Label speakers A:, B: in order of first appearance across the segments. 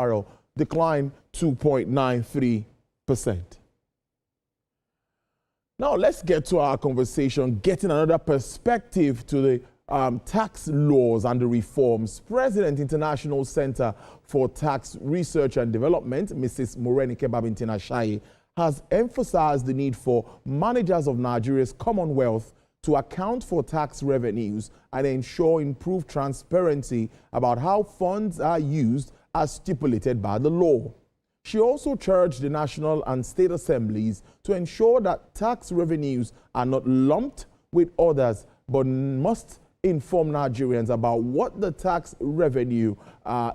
A: barrel declined 2.93%. Now let's get to our conversation, getting another perspective to the tax laws and the reforms. President, International Center for Tax Research and Development, Mrs. Morenike Babington-Ashaye, has emphasized the need for managers of Nigeria's Commonwealth to account for tax revenues and ensure improved transparency about how funds are used as stipulated by the law. She also charged the national and state assemblies to ensure that tax revenues are not lumped with others, but must inform Nigerians about what the tax revenue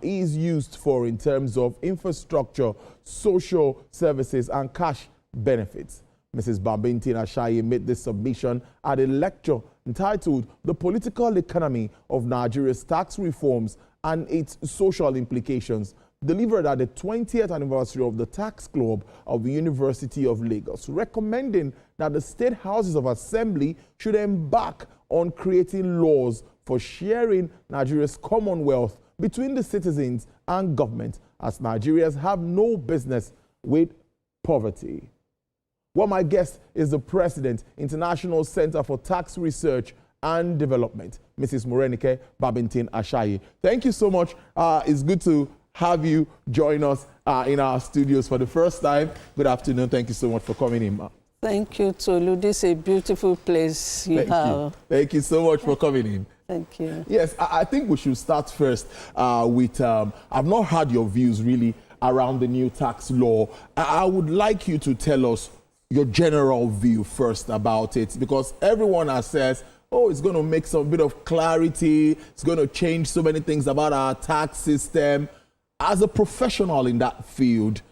A: is used for in terms of infrastructure, social services, and cash benefits. Mrs. Babington-Ashaye made this submission at a lecture entitled "The Political Economy of Nigeria's Tax Reforms and Its Social Implications," delivered at the 20th anniversary of the Tax Club of the University of Lagos, recommending that the state houses of assembly should embark on creating laws for sharing Nigeria's commonwealth between the citizens and government, as Nigerians have no business with poverty. Well, my guest is the President, International Center for Tax Research and Development, Mrs. Morenike Babington-Ashaye. Thank you so much. It's good to have you join us in our studios for the first time. Good afternoon. Thank you so much for coming in, ma'am.
B: Thank you, Tolu. This is a beautiful place you have.
A: Thank you so much for coming in.
B: Thank you.
A: Yes, I think we should start first with, I've not heard your views really around the new tax law. I would like you to tell us your general view first about it, because everyone has said, oh, it's going to make some bit of clarity, it's going to change so many things about our tax system. As a professional in that field,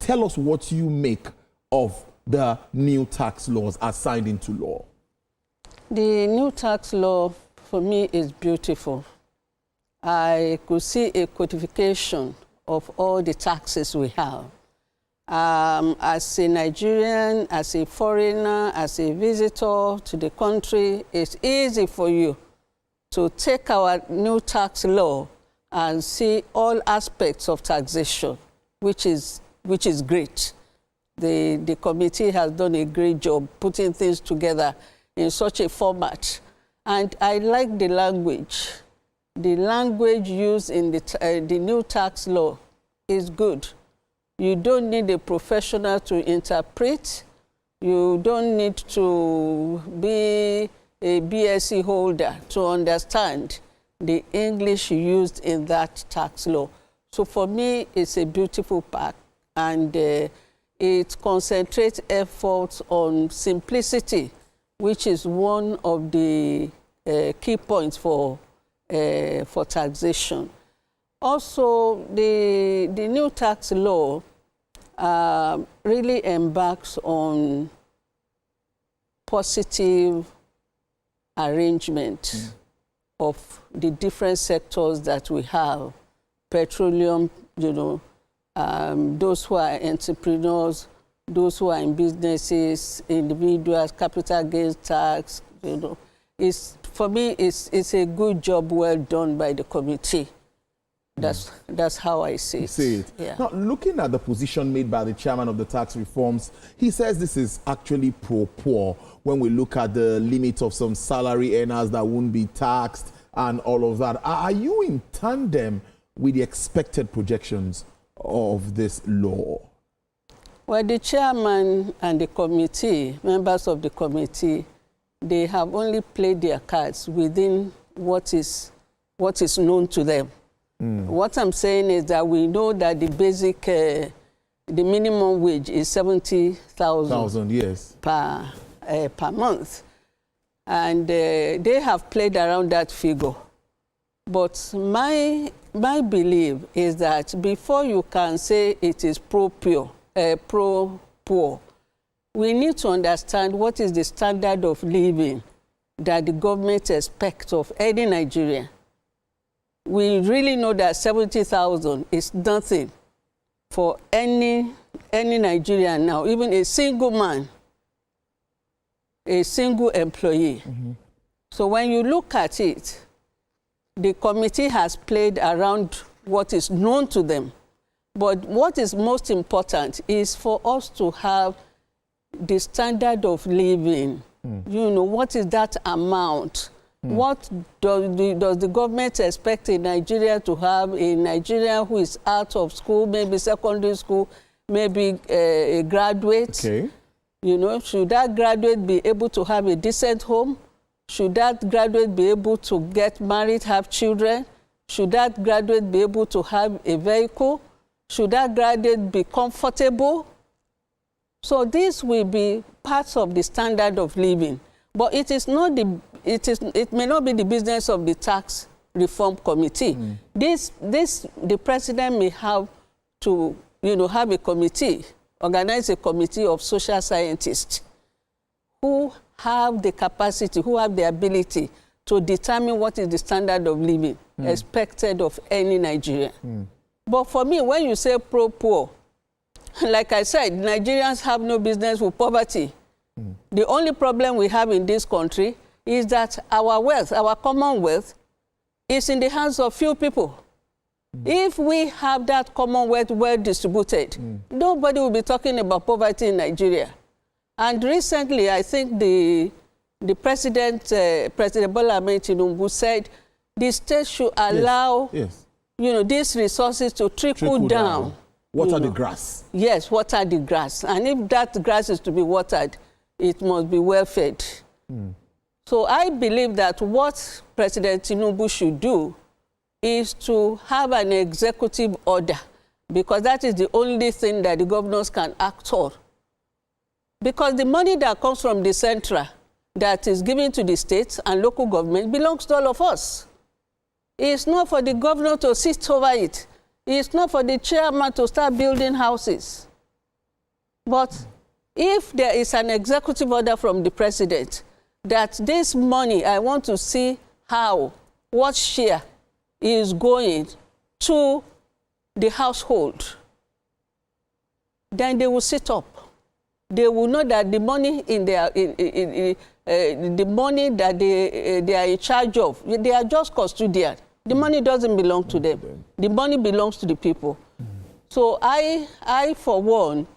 A: tell us what you make of the new tax laws as signed into law.
B: The new tax law, for me, is beautiful. I could see a codification of all the taxes we have. As a Nigerian, as a foreigner, as a visitor to the country, it's easy for you to take our new tax law and see all aspects of taxation, which is great. The committee has done a great job putting things together in such a format. And I like the language. The language used in the new tax law is good. You don't need a professional to interpret. You don't need to be a BSc holder to understand the English used in that tax law. So for me, it's a beautiful pack, and it concentrates efforts on simplicity, which is one of the key points for taxation. Also, the new tax law really embarks on positive arrangement of the different sectors that we have. Petroleum, those who are entrepreneurs, those who are in businesses, individuals, capital gains tax, for me, it's a good job well done by the committee. That's how I see it. Yeah.
A: Now, looking at the position made by the chairman of the tax reforms, he says this is actually pro-poor when we look at the limit of some salary earners that won't be taxed and all of that. Are you in tandem with the expected projections of this law?
B: Well, the chairman and the committee, members of the committee, they have only played their cards within what is known to them. What I'm saying is that we know that the basic, the minimum wage is 70,000
A: yes.
B: per month. And they have played around that figure. But my belief is that before you can say it is pro-poor, we need to understand what is the standard of living that the government expects of any Nigerian. We really know that 70,000 is nothing for any Nigerian now, even a single man, a single employee. So when you look at it, the committee has played around what is known to them. But what is most important is for us to have the standard of living. You know, what is that amount? What does the government expect a Nigerian to have? A Nigerian who is out of school, maybe secondary school, maybe a graduate.
A: Okay.
B: You know, should that graduate be able to have a decent home? Should that graduate be able to get married, have children? Should that graduate be able to have a vehicle? Should that graduate be comfortable? So this will be parts of the standard of living. But it is not it may not be the business of the tax reform committee. The president may have to, you know, have a committee, organize a committee of social scientists who have the capacity, who have the ability to determine what is the standard of living expected of any Nigerian. But for me, when you say pro-poor, like I said, Nigerians have no business with poverty. The only problem we have in this country is that our wealth, our common wealth, is in the hands of few people. If we have that commonwealth well distributed, nobody will be talking about poverty in Nigeria. And recently, I think the President Bola Ahmed Tinubu said the state should allow you know, these resources to trickle down.
A: Water the grass.
B: Yes, water the grass. And if that grass is to be watered, it must be well fed. So I believe that what President Tinubu should do is to have an executive order, because that is the only thing that the governors can act on. Because the money that comes from the central, that is given to the states and local government, belongs to all of us. It's not for the governor to sit over it. It's not for the chairman to start building houses. But if there is an executive order from the president that this money, I want to see how, what share is going to the household, then they will sit up. They will know that the money the money that they are in charge of, they are just custodian. The money doesn't belong to them. The money belongs to the people. So I for one,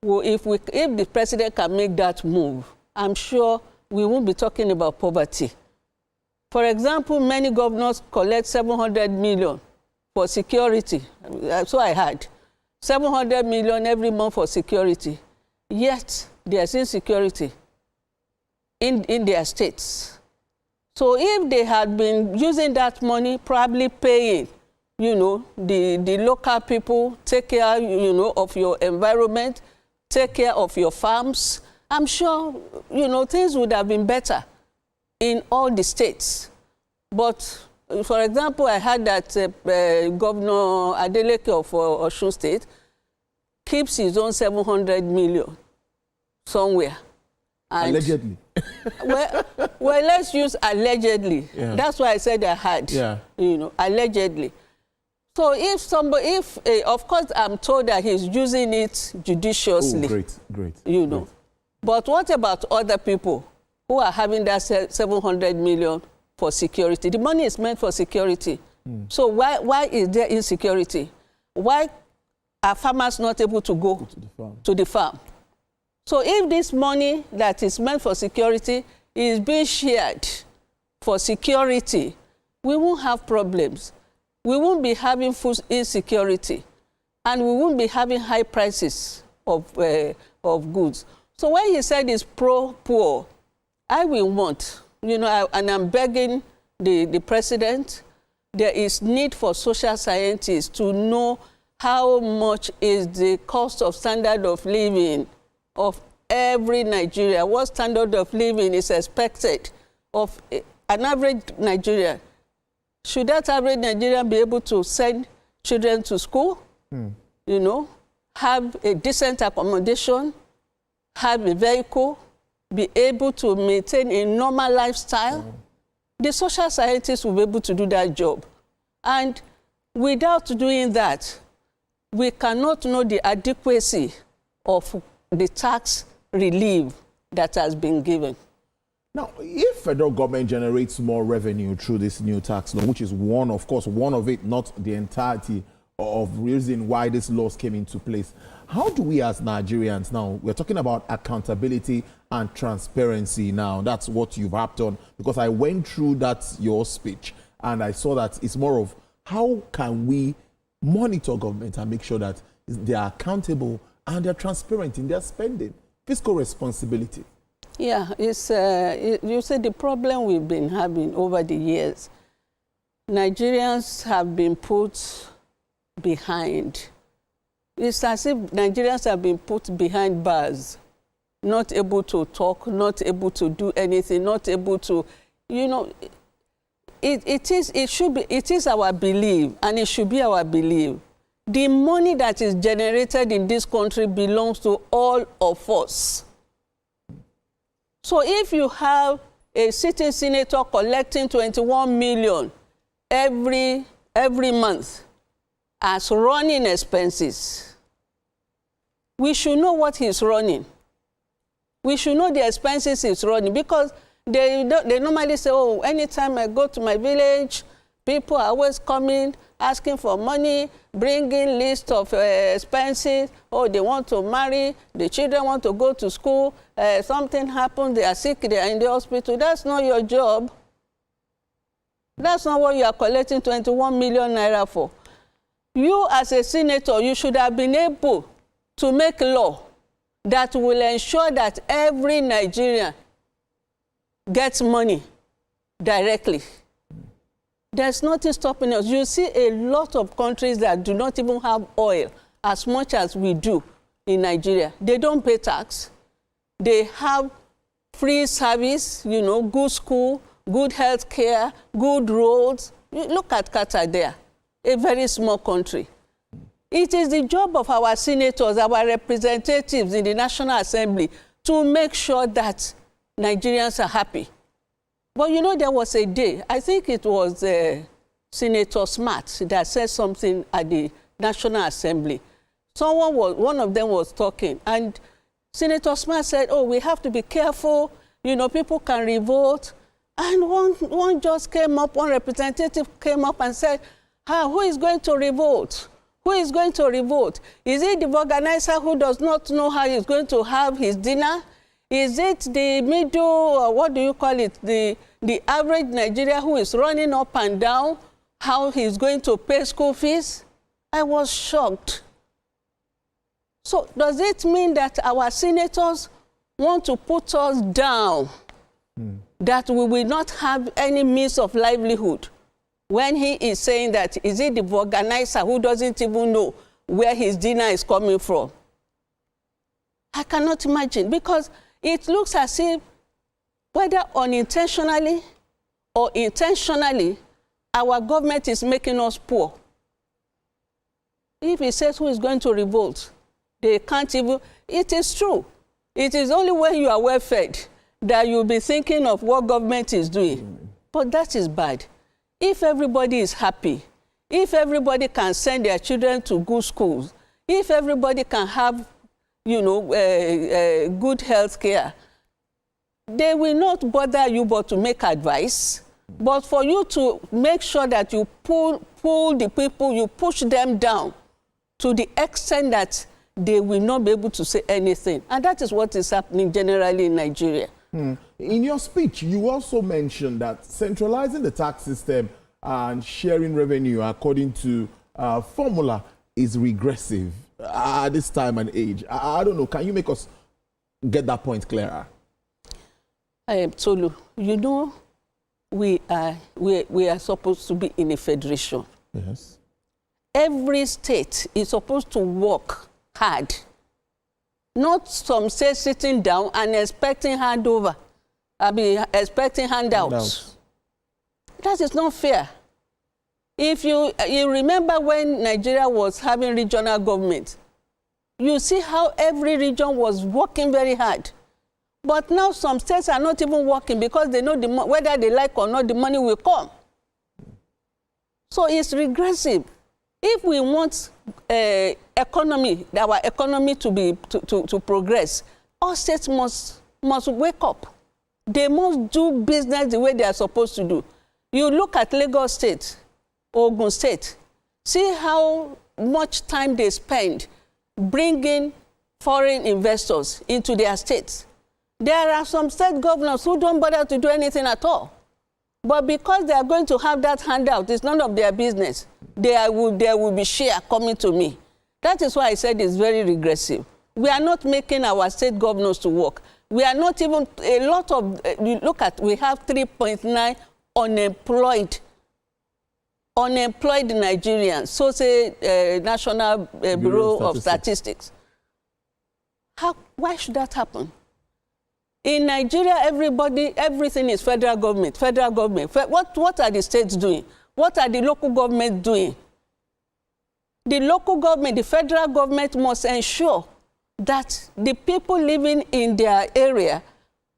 B: if the president can make that move, I'm sure we won't be talking about poverty. For example, many governors collect 700 million for security. So I had 700 million every month for security. Yet there's insecurity in their states. So if they had been using that money, probably paying, you know, the local people, take care, you know, of your environment, take care of your farms, I'm sure, you know, things would have been better in all the states. But, for example, I heard that Governor Adeleke of Osun State keeps his own 700 million somewhere. And
A: allegedly.
B: well, let's use allegedly. Yeah. That's why I said I had, you know, allegedly. So if of course, I'm told that he's using it judiciously.
A: Oh, great.
B: You know. But what about other people who are having that 700 million for security? The money is meant for security. So why is there insecurity? Why are farmers not able to go to the farm? So if this money that is meant for security is being shared for security, we won't have problems. We won't be having food insecurity, and we won't be having high prices of goods. So when he said it's pro-poor, I will want, you know, and I'm begging the president, there is need for social scientists to know how much is the cost of standard of living of every Nigerian. What standard of living is expected of an average Nigerian? Should that average Nigerian be able to send children to school, you know, have a decent accommodation, have a vehicle, be able to maintain a normal lifestyle? The social scientists will be able to do that job. And without doing that, we cannot know the adequacy of the tax relief that has been given.
A: Now, if federal government generates more revenue through this new tax law, which is one of it, not the entirety of reason why these laws came into place. How do we as Nigerians now, we're talking about accountability and transparency now. That's what you've harped on, because I went through your speech and I saw that it's more of how can we monitor government and make sure that they are accountable and they're transparent in their spending. Fiscal responsibility.
B: Yeah, it's, you see, the problem we've been having over the years, Nigerians have been put behind. It's as if Nigerians have been put behind bars, not able to talk, not able to do anything, not able to, you know, it is our belief, and it should be our belief. The money that is generated in this country belongs to all of us. So if you have a sitting senator collecting 21 million every month as running expenses, we should know what he's running. We should know the expenses he's running, because they normally say, oh, anytime I go to my village, people are always coming, asking for money, bringing list of expenses. Oh, they want to marry, the children want to go to school, something happened, they are sick, they are in the hospital. That's not your job. That's not what you are collecting 21 million naira for. You as a senator, you should have been able to make law that will ensure that every Nigerian gets money directly. There's nothing stopping us. You see a lot of countries that do not even have oil as much as we do in Nigeria. They don't pay tax. They have free service, you know, good school, good health care, good roads. Look at Qatar there, a very small country. It is the job of our senators, our representatives in the National Assembly, to make sure that Nigerians are happy. But you know, there was a day, I think it was Senator Smart that said something at the National Assembly. One of them was talking, and Senator Smart said, oh, we have to be careful, you know, people can revolt. And one just came up, one representative came up and said, who is going to revolt? Who is going to revolt? Is it the organizer who does not know how he's going to have his dinner? Is it the middle, or what do you call it, the average Nigerian who is running up and down, how he's going to pay school fees? I was shocked. So does it mean that our senators want to put us down, that we will not have any means of livelihood? When he is saying that, is it the organizer who doesn't even know where his dinner is coming from? I cannot imagine, because it looks as if, whether unintentionally or intentionally, our government is making us poor. If he says who is going to revolt, they can't even. It is true. It is only when you are well fed that you'll be thinking of what government is doing. But that is bad. If everybody is happy, if everybody can send their children to good schools, if everybody can have, you know, good health care, they will not bother you but to make advice. But for you to make sure that you pull the people, you push them down to the extent that they will not be able to say anything. And that is what is happening generally in Nigeria.
A: In your speech, you also mentioned that centralizing the tax system and sharing revenue according to formula is regressive at this time and age. I don't know. Can you make us get that point clearer? Tolu,
B: you know, we are supposed to be in a federation.
A: Yes.
B: Every state is supposed to work hard. Not some states sitting down and expecting handover. Expecting handouts. That is not fair. If you remember when Nigeria was having regional government, you see how every region was working very hard. But now some states are not even working because they know whether they like or not, the money will come. So it's regressive. If we want our economy to progress, all states must wake up. They must do business the way they are supposed to do. You look at Lagos State, Ogun State, see how much time they spend bringing foreign investors into their states. There are some state governors who don't bother to do anything at all. But because they are going to have that handout, it's none of their business. There will be share coming to me. That is why I said it's very regressive. We are not making our state governors to work. We are not even, a lot of, look at, we have 3.9 unemployed Nigerians, so say National Bureau of Statistics. Why should that happen? In Nigeria, everything is federal government, federal government. What are the states doing? What are the local governments doing? The local government, the federal government must ensure that the people living in their area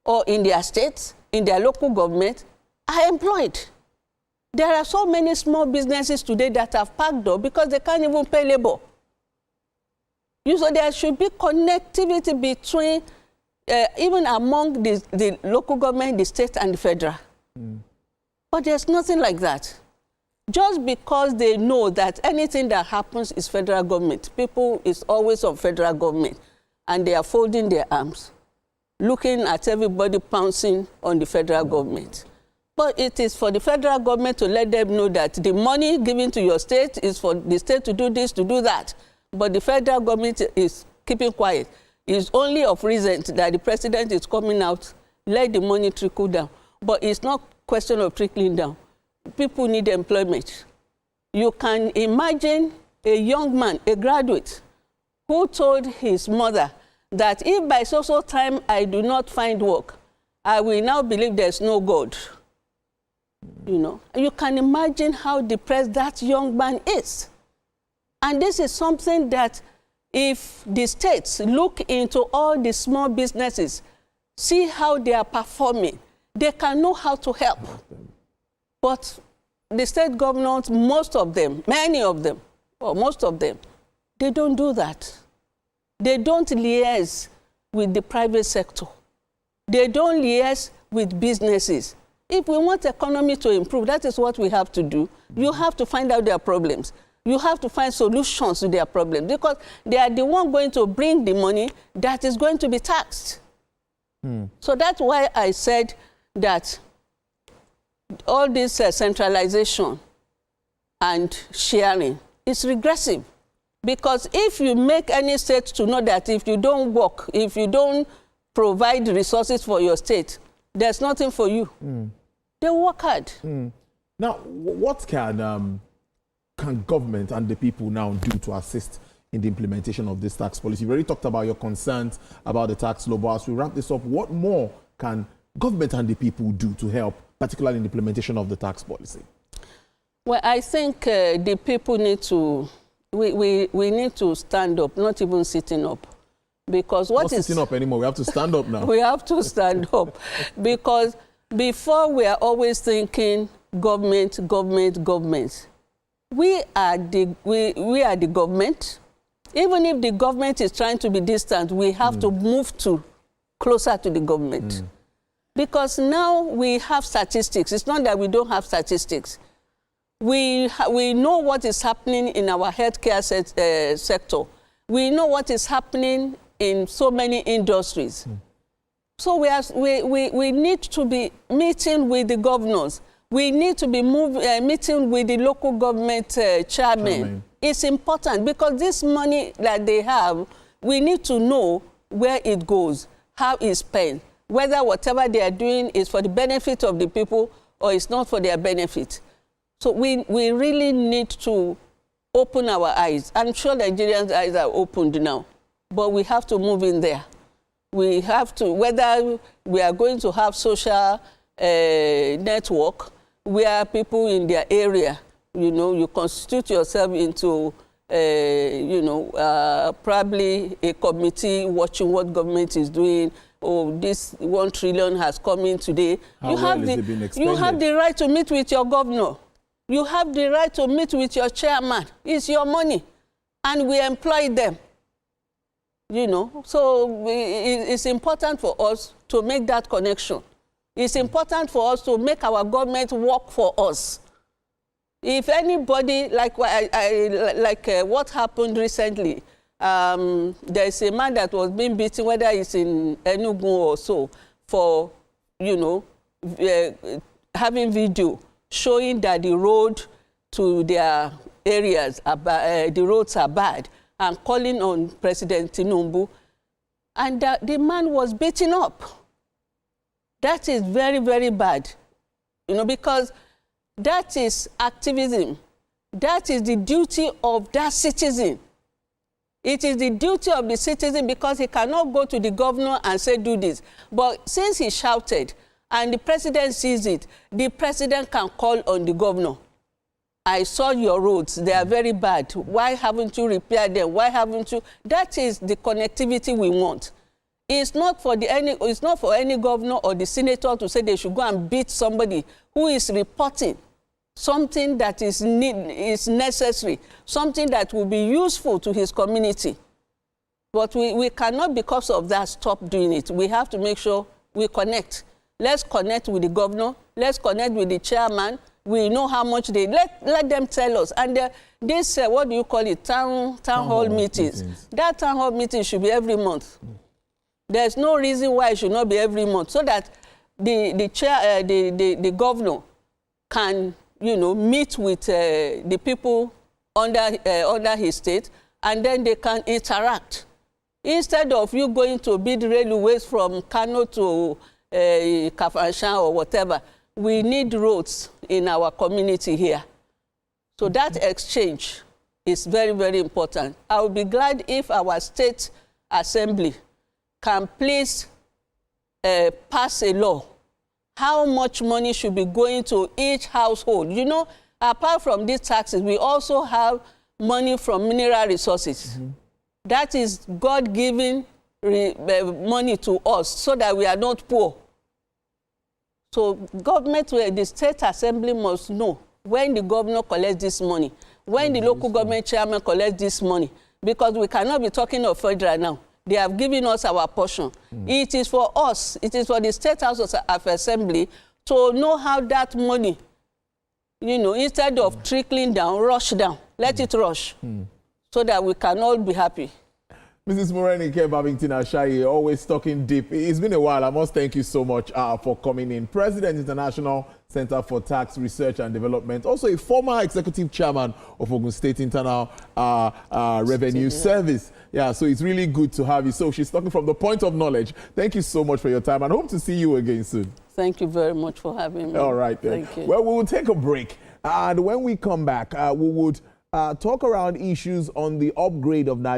B: or in their states, in their local government, are employed. There are so many small businesses today that have packed up because they can't even pay labor. So there should be connectivity between, even among the local government, the state, and the federal. But there's nothing like that. Just because they know that anything that happens is federal government, people is always on federal government, and they are folding their arms, looking at everybody pouncing on the federal government. But it is for the federal government to let them know that the money given to your state is for the state to do this, to do that. But the federal government is keeping quiet. It's only of recent that the president is coming out, let the money trickle down. But it's not a question of trickling down. People need employment. You can imagine a young man, a graduate, who told his mother that if by so time I do not find work, I will now believe there's no God. You know, you can imagine how depressed that young man is. And this is something that if the states look into all the small businesses, see how they are performing, they can know how to help. But the state governors, most of them, many of them, or most of them, they don't do that. They don't liaise with the private sector. They don't liaise with businesses. If we want the economy to improve, that is what we have to do. You have to find out their problems. You have to find solutions to their problems, because they are the one going to bring the money that is going to be taxed. So that's why I said that all this centralization and sharing is regressive. Because if you make any state to know that if you don't work, if you don't provide resources for your state, there's nothing for you. They work hard.
A: Now, what can government and the people now do to assist in the implementation of this tax policy? You've already talked about your concerns about the tax law, but as we wrap this up, what more can government and the people do to help, particularly in the implementation of the tax policy?
B: Well, I think the people need to, we need to stand up, not even sitting up. Because what
A: not
B: is
A: sitting up anymore, we have to stand up now.
B: We have to stand up. Because before we are always thinking government, government, government. We are the government. Even if the government is trying to be distant, we have to move closer to the government. Because now we have statistics. It's not that we don't have statistics. We know what is happening in our healthcare sector. We know what is happening in so many industries. So we need to be meeting with the governors. We need to be meeting with the local government chairman. It's important, because this money that they have, we need to know where it goes, how it's spent, whether whatever they are doing is for the benefit of the people or it's not for their benefit. So we really need to open our eyes. I'm sure Nigerians' eyes are opened now, but we have to move in there. We have to, whether we are going to have social network where people in their area, you constitute yourself into, probably a committee watching what government is doing. Oh, this 1 trillion has come in today. You have the right to meet with your governor. You have the right to meet with your chairman. It's your money, and we employ them. So it's important for us to make that connection. It's important for us to make our government work for us. If anybody, like what happened recently, there's a man that was being beaten, whether it's in Enugu or so, for, you know, having video showing that the road to their areas, the roads are bad, and calling on President Tinubu, and the man was beaten up. That is very, very bad, you know, because that is activism. That is the duty of that citizen. It is the duty of the citizen, because he cannot go to the governor and say, do this. But since he shouted and the president sees it, the president can call on the governor. I saw your roads, they are very bad. Why haven't you repaired them? Why haven't you? That is the connectivity we want. It's not for any governor or the senator to say they should go and beat somebody who is reporting something that is necessary, something that will be useful to his community. But we cannot, because of that, stop doing it. We have to make sure we connect. Let's connect with the governor. Let's connect with the chairman. We know how much they... Let them tell us. And this, what do you call it, town hall meetings. That town hall meeting should be every month. There's no reason why it should not be every month, so that the governor can, you know, meet with the people under his state, and then they can interact. Instead of you going to build railways from Kano to Kafanshan or whatever, we need roads in our community here. So that exchange is very, very important. I would be glad if our state assembly can please pass a law how much money should be going to each household. You know, apart from these taxes, we also have money from mineral resources. Mm-hmm. That is God-given money to us, so that we are not poor. So government, the state assembly must know when the governor collects this money, when the local government chairman collects this money, because we cannot be talking of federal now. They have given us our portion. It is for us, it is for the State House of Assembly to know how that money, you know, instead of trickling down, rush down. Let it rush, so that we can all be happy.
A: Mrs. Morenike Babington-Ashaye, always talking deep. It's been a while. I must thank you so much for coming in. President, International Center for Tax Research and Development, also a former executive chairman of Ogun State Internal Revenue Service. Yeah, so it's really good to have you. So she's talking from the point of knowledge. Thank you so much for your time, and hope to see you again soon.
B: Thank you very much for having me.
A: All right.
B: Thank you.
A: Well, we will take a break. And when we come back, we would talk around issues on the upgrade of Nigeria.